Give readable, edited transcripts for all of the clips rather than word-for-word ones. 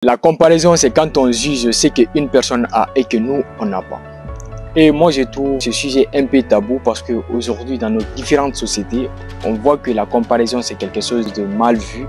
La comparaison, c'est quand on juge ce qu'une personne a et que nous, on n'a pas. Et moi, je trouve ce sujet un peu tabou parce qu'aujourd'hui, dans nos différentes sociétés, on voit que la comparaison, c'est quelque chose de mal vu.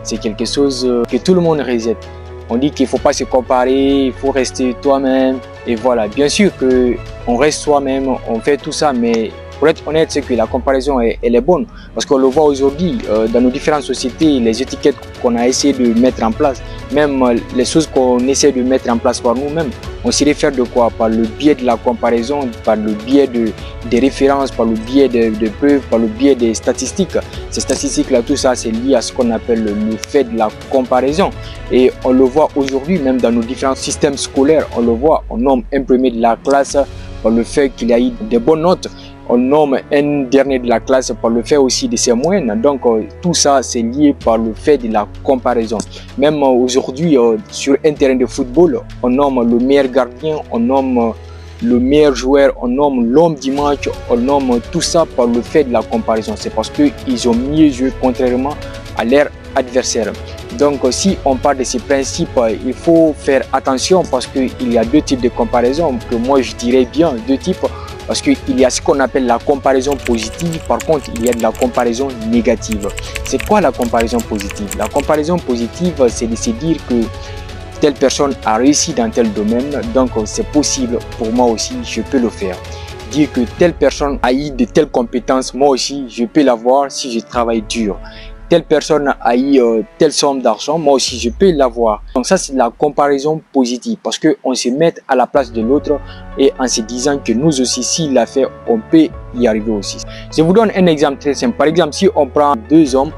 C'est quelque chose que tout le monde rejette. On dit qu'il ne faut pas se comparer, il faut rester toi-même. Et voilà, bien sûr qu'on reste soi-même, on fait tout ça, mais pour être honnête, c'est que la comparaison, elle est bonne. Parce qu'on le voit aujourd'hui, dans nos différentes sociétés, les étiquettes qu'on a essayé de mettre en place, même les choses qu'on essaie de mettre en place par nous-mêmes, on s'y réfère de quoi? Par le biais de la comparaison, par le biais des références, par le biais de preuves, par le biais des statistiques. Ces statistiques-là, tout ça, c'est lié à ce qu'on appelle le fait de la comparaison. Et on le voit aujourd'hui, même dans nos différents systèmes scolaires, on le voit, on nomme un premier de la classe par le fait qu'il a eu des bonnes notes. On nomme un dernier de la classe par le fait aussi de ses moyennes. Donc tout ça, c'est lié par le fait de la comparaison. Même aujourd'hui, sur un terrain de football, on nomme le meilleur gardien, on nomme le meilleur joueur, on nomme l'homme du match, on nomme tout ça par le fait de la comparaison. C'est parce qu'ils ont mieux joué contrairement à leur adversaire. Donc si on parle de ces principes, il faut faire attention parce qu'il y a deux types de comparaison que moi je dirais bien, deux types. Parce qu'il y a ce qu'on appelle la comparaison positive, par contre il y a de la comparaison négative. C'est quoi la comparaison positive? La comparaison positive, c'est de se dire que telle personne a réussi dans tel domaine, donc c'est possible pour moi aussi, je peux le faire. Dire que telle personne a eu de telles compétences, moi aussi je peux l'avoir si je travaille dur. Telle personne a eu telle somme d'argent, moi aussi je peux l'avoir. Donc ça c'est la comparaison positive parce qu'on se met à la place de l'autre et en se disant que nous aussi s'il l'a fait, on peut y arriver aussi. Je vous donne un exemple très simple. Par exemple, si on prend deux hommes,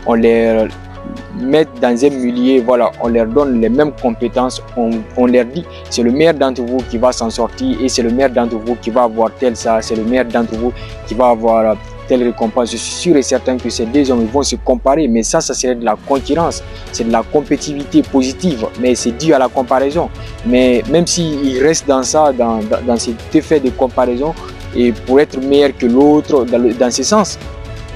on les met dans un milieu, voilà, on leur donne les mêmes compétences, on leur dit c'est le meilleur d'entre vous qui va s'en sortir et c'est le meilleur d'entre vous qui va avoir tel ça, c'est le meilleur d'entre vous qui va avoir telle récompense. Je suis sûr et certain que ces deux hommes vont se comparer, mais ça serait de la concurrence, c'est de la compétitivité positive, mais c'est dû à la comparaison. Mais même s'ils restent dans ça, dans cet effet de comparaison, et pour être meilleur que l'autre, dans ce sens,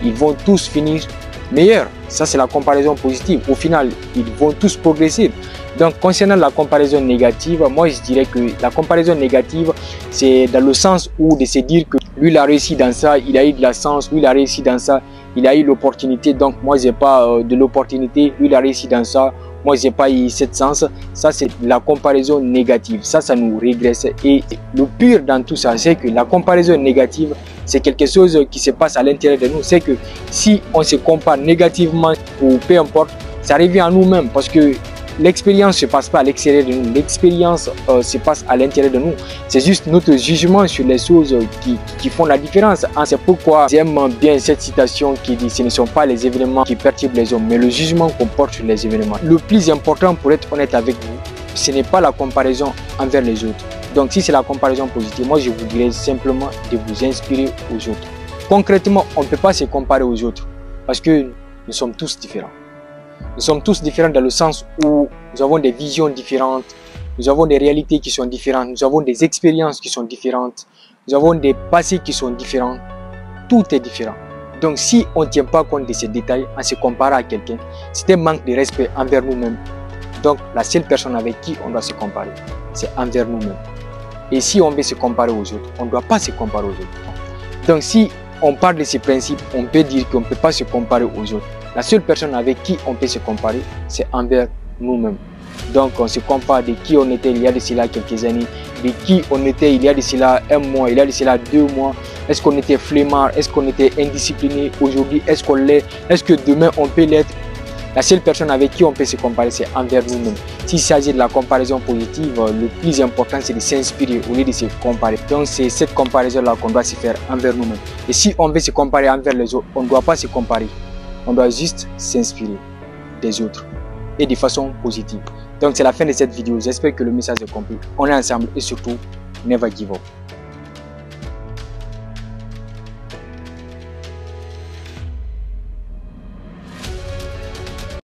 ils vont tous finir meilleurs. Ça, c'est la comparaison positive. Au final, ils vont tous progresser. Donc, concernant la comparaison négative, moi, je dirais que la comparaison négative, c'est dans le sens où de se dire que lui, il a réussi dans ça, il a eu de la chance, lui, il a réussi dans ça, il a eu l'opportunité, donc moi, j'ai pas de l'opportunité, lui, il a réussi dans ça, moi, j'ai pas eu cette chance. Ça, c'est la comparaison négative. Ça nous régresse. Et le pire dans tout ça, c'est que la comparaison négative, c'est quelque chose qui se passe à l'intérieur de nous. C'est que si on se compare négativement ou peu importe, ça revient à nous-mêmes parce que l'expérience ne se passe pas à l'extérieur de nous, l'expérience se passe à l'intérieur de nous. C'est juste notre jugement sur les choses qui font la différence. C'est pourquoi j'aime bien cette citation qui dit « Ce ne sont pas les événements qui perturbent les hommes, mais le jugement qu'on porte sur les événements. » Le plus important, pour être honnête avec vous, ce n'est pas la comparaison envers les autres. Donc si c'est la comparaison positive, moi je vous dirais simplement de vous inspirer aux autres. Concrètement, on ne peut pas se comparer aux autres parce que nous sommes tous différents. Nous sommes tous différents dans le sens où nous avons des visions différentes, nous avons des réalités qui sont différentes, nous avons des expériences qui sont différentes, nous avons des passés qui sont différents. Tout est différent. Donc si on ne tient pas compte de ces détails en se comparant à quelqu'un, c'est un manque de respect envers nous-mêmes. Donc la seule personne avec qui on doit se comparer, c'est envers nous-mêmes. Et si on veut se comparer aux autres, on ne doit pas se comparer aux autres. Donc si on parle de ces principes, on peut dire qu'on ne peut pas se comparer aux autres. La seule personne avec qui on peut se comparer, c'est envers nous-mêmes. Donc on se compare de qui on était il y a de cela quelques années, de qui on était il y a de cela un mois, il y a de cela 2 mois. Est-ce qu'on était flemmard? Est-ce qu'on était indiscipliné aujourd'hui? Est-ce qu'on l'est? Est-ce que demain on peut l'être? La seule personne avec qui on peut se comparer, c'est envers nous-mêmes. S'il s'agit de la comparaison positive, le plus important, c'est de s'inspirer au lieu de se comparer. Donc, c'est cette comparaison-là qu'on doit se faire envers nous-mêmes. Et si on veut se comparer envers les autres, on ne doit pas se comparer. On doit juste s'inspirer des autres et de façon positive. Donc, c'est la fin de cette vidéo. J'espère que le message est compris. On est ensemble et surtout, never give up.